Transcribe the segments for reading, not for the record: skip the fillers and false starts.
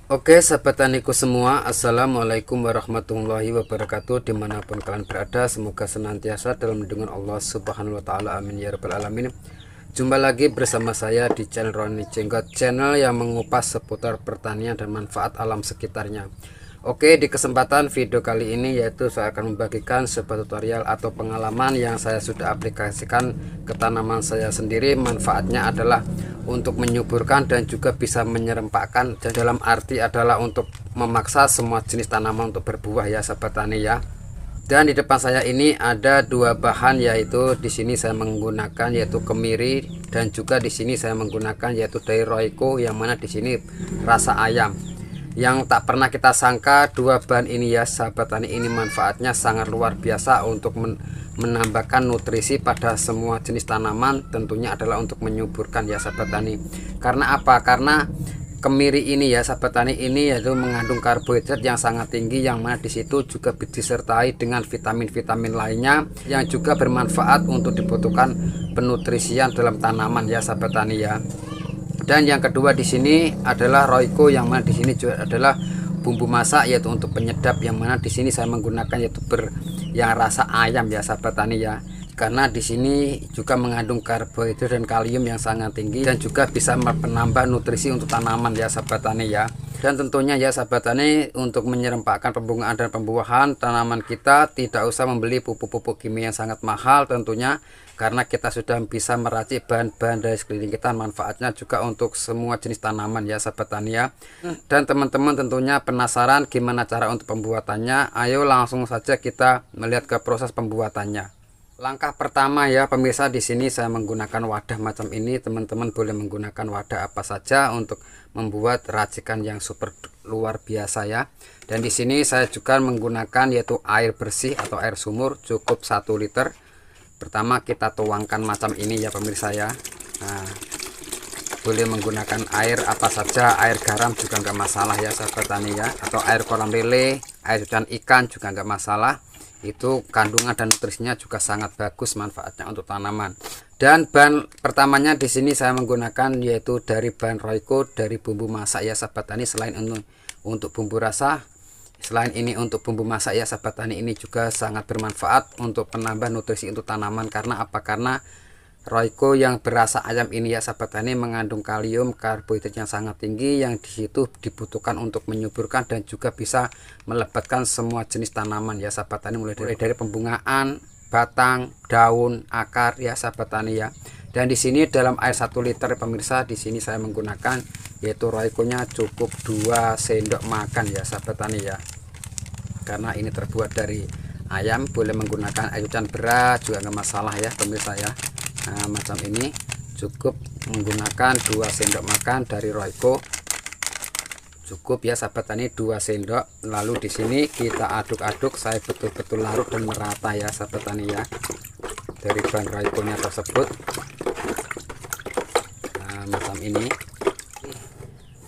Oke sahabat taniku semua, assalamualaikum warahmatullahi wabarakatuh. Dimanapun kalian berada, semoga senantiasa dalam lindungan Allah subhanahu wa ta'ala, amin ya rabbal alamin. Jumpa lagi bersama saya di channel Roni Jenggot, channel yang mengupas seputar pertanian dan manfaat alam sekitarnya. Oke, di kesempatan video kali ini yaitu saya akan membagikan sebuah tutorial atau pengalaman yang saya sudah aplikasikan ke tanaman saya sendiri. Manfaatnya adalah untuk menyuburkan dan juga bisa menyerempakkan, dan dalam arti adalah untuk memaksa semua jenis tanaman untuk berbuah ya sahabat tani ya. Dan di depan saya ini ada dua bahan, yaitu di sini saya menggunakan yaitu kemiri, dan juga di sini saya menggunakan yaitu dari Royco, yang mana di sini rasa ayam. Yang tak pernah kita sangka, dua bahan ini ya sahabat tani, ini manfaatnya sangat luar biasa untuk menambahkan nutrisi pada semua jenis tanaman. Tentunya adalah untuk menyuburkan ya sahabat tani. Karena apa? Karena kemiri ini ya sahabat tani, ini yaitu mengandung karbohidrat yang sangat tinggi, yang mana disitu juga disertai dengan vitamin-vitamin lainnya yang juga bermanfaat untuk dibutuhkan penutrisian dalam tanaman ya sahabat tani ya. Dan yang kedua di sini adalah Royco, yang mana di sini juga adalah bumbu masak yaitu untuk penyedap, yang mana di sini saya menggunakan yaitu yang rasa ayam ya sahabat tani ya. Karena di sini juga mengandung karbohidrat dan kalium yang sangat tinggi, dan juga bisa menambah nutrisi untuk tanaman ya sahabat tani ya. Dan tentunya ya sahabat tani, untuk menyerempakkan pembungaan dan pembuahan tanaman kita tidak usah membeli pupuk-pupuk kimia yang sangat mahal tentunya, karena kita sudah bisa meracik bahan-bahan dari sekeliling kita. Manfaatnya juga untuk semua jenis tanaman ya sahabat tani ya. Dan teman-teman tentunya penasaran gimana cara untuk pembuatannya, ayo langsung saja kita melihat ke proses pembuatannya. Langkah pertama ya pemirsa, di sini saya menggunakan wadah macam ini. Teman-teman boleh menggunakan wadah apa saja untuk membuat racikan yang super luar biasa ya. Dan di sini saya juga menggunakan yaitu air bersih atau air sumur cukup 1 liter. Pertama kita tuangkan macam ini ya pemirsa ya. Nah, boleh menggunakan air apa saja, air garam juga nggak masalah ya sahabat tani ya, atau air kolam lele, air dan ikan juga nggak masalah. Itu kandungan dan nutrisinya juga sangat bagus manfaatnya untuk tanaman. Dan bahan pertamanya di sini saya menggunakan yaitu dari bahan Royco, dari bumbu masak ya sahabat tani. Selain untuk bumbu rasa, selain ini untuk bumbu masak ya sahabat tani, ini juga sangat bermanfaat untuk penambah nutrisi untuk tanaman. Karena apa? Karena Royco yang berasa ayam ini ya sahabat tani mengandung kalium, karbohidrat yang sangat tinggi, yang disitu dibutuhkan untuk menyuburkan dan juga bisa melebatkan semua jenis tanaman ya sahabat tani, mulai dari pembungaan, batang, daun, akar ya sahabat tani ya. Dan di sini dalam air 1 liter pemirsa, di sini saya menggunakan yaitu Royco-nya cukup 2 sendok makan ya sahabat tani ya. Karena ini terbuat dari ayam, boleh menggunakan air hujan beras juga nggak masalah ya pemirsa ya. Nah, macam ini cukup menggunakan 2 sendok makan dari Royco, cukup ya sahabat tani 2 sendok. Lalu di sini kita aduk-aduk, saya betul-betul larut dan merata ya sahabat tani ya, dari bahan Royco nya tersebut. Nah, macam ini.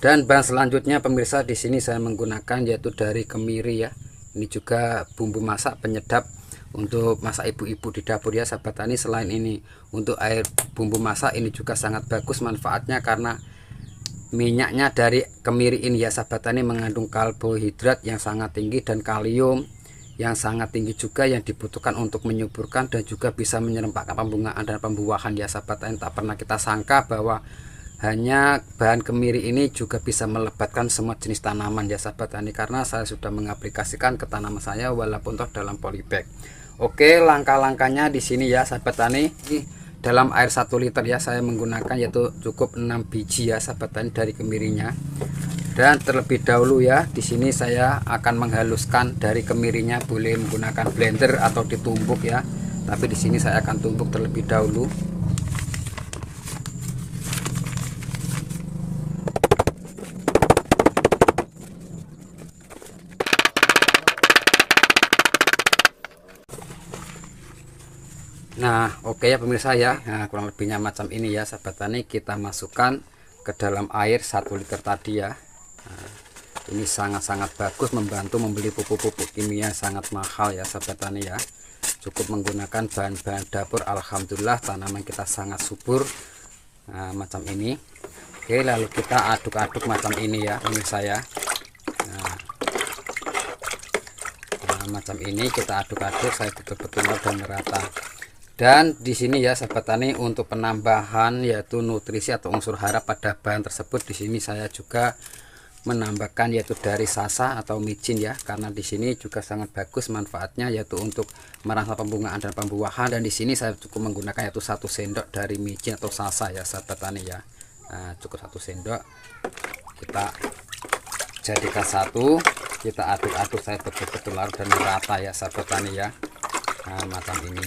Dan bahan selanjutnya pemirsa, di sini saya menggunakan yaitu dari kemiri ya. Ini juga bumbu masak penyedap untuk masak ibu-ibu di dapur ya sahabat tani. Selain ini untuk air bumbu masak ini juga sangat bagus manfaatnya, karena minyaknya dari kemiri ini ya sahabat tani mengandung karbohidrat yang sangat tinggi dan kalium yang sangat tinggi juga, yang dibutuhkan untuk menyuburkan dan juga bisa menyerempakkan pembungaan dan pembuahan ya sahabat tani. Tak pernah kita sangka bahwa hanya bahan kemiri ini juga bisa melebatkan semua jenis tanaman ya sahabat tani, karena saya sudah mengaplikasikan ke tanaman saya walaupun toh dalam polybag. Oke, langkah-langkahnya di sini ya sahabat tani. Dalam air 1 liter ya saya menggunakan yaitu cukup 6 biji ya sahabat tani dari kemirinya. Dan terlebih dahulu ya di sini saya akan menghaluskan dari kemirinya, boleh menggunakan blender atau ditumbuk ya. Tapi di sini saya akan tumbuk terlebih dahulu. Nah, oke ya pemirsa ya. Nah, kurang lebihnya macam ini ya sahabat tani. Kita masukkan ke dalam air 1 liter tadi ya. Nah, ini sangat-sangat bagus, membantu membeli pupuk-pupuk kimia sangat mahal ya sahabat tani ya. Cukup menggunakan bahan-bahan dapur, alhamdulillah tanaman kita sangat subur. Nah, macam ini. Oke, lalu kita aduk-aduk macam ini ya pemirsa ya. macam ini kita aduk-aduk saya betul-betul dan merata. Dan di sini ya sahabat tani, untuk penambahan yaitu nutrisi atau unsur hara pada bahan tersebut, di sini saya juga menambahkan yaitu dari sasa atau micin ya, karena di sini juga sangat bagus manfaatnya yaitu untuk merangsang pembungaan dan pembuahan. Dan di sini saya cukup menggunakan yaitu 1 sendok dari micin atau sasa ya sahabat tani ya. Nah, cukup 1 sendok kita jadikan satu, kita aduk-aduk saya betul-betul larut dan merata ya sahabat tani ya. Nah, macam ini.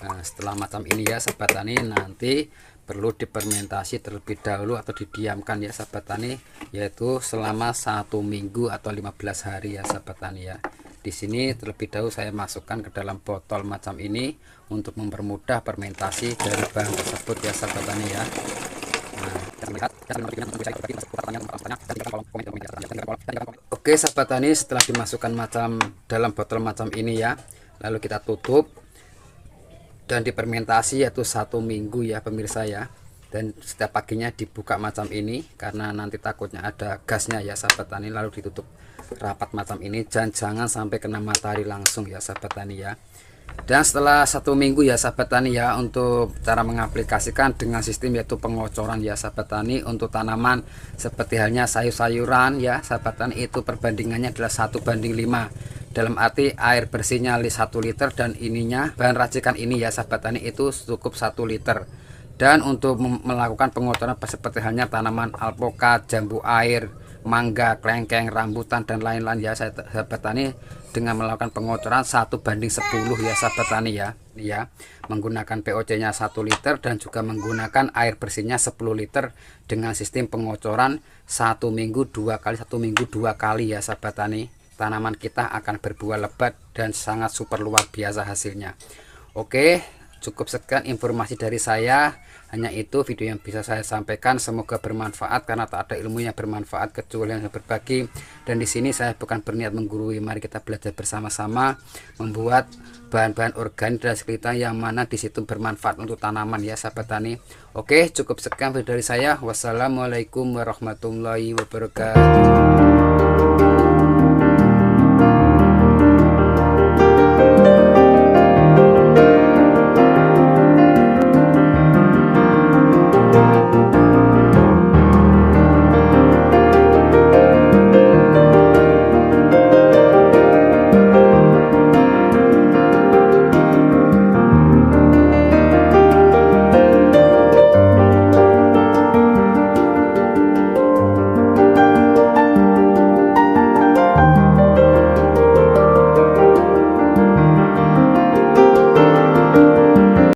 Nah, setelah macam ini ya sahabat tani, nanti perlu difermentasi terlebih dahulu atau didiamkan ya sahabat tani, yaitu selama 1 minggu atau 15 hari ya sahabat tani ya. Di sini terlebih dahulu saya masukkan ke dalam botol macam ini untuk mempermudah fermentasi dari bahan tersebut ya sahabat tani ya. Oke sahabat tani, setelah dimasukkan macam dalam botol macam ini ya, lalu kita tutup dan difermentasi yaitu 1 minggu ya pemirsa ya. Dan setiap paginya dibuka macam ini karena nanti takutnya ada gasnya ya sahabat tani, lalu ditutup rapat macam ini dan jangan sampai kena matahari langsung ya sahabat tani ya. Dan setelah 1 minggu ya sahabat tani ya, untuk cara mengaplikasikan dengan sistem yaitu pengocoran ya sahabat tani, untuk tanaman seperti halnya sayur-sayuran ya sahabat tani, itu perbandingannya adalah 1:5, dalam arti air bersihnya 1 liter dan ininya bahan racikan ini ya sahabat tani itu cukup 1 liter. Dan untuk melakukan pengocoran seperti halnya tanaman alpokat, jambu air, mangga, kelengkeng, rambutan dan lain-lain ya sahabat tani, dengan melakukan pengocoran 1:10 ya sahabat tani ya, menggunakan POC nya 1 liter dan juga menggunakan air bersihnya 10 liter dengan sistem pengocoran 1 minggu 2 kali, 1 minggu 2 kali ya sahabat tani. Tanaman kita akan berbuah lebat dan sangat super luar biasa hasilnya. Oke, cukup sekian informasi dari saya. Hanya itu video yang bisa saya sampaikan, semoga bermanfaat karena tak ada ilmu yang bermanfaat kecuali yang berbagi. Dan di sini saya bukan berniat menggurui, mari kita belajar bersama-sama membuat bahan-bahan organik dan sekitar yang mana di situ bermanfaat untuk tanaman ya sahabat tani. Oke, cukup sekian video dari saya. Wassalamualaikum warahmatullahi wabarakatuh.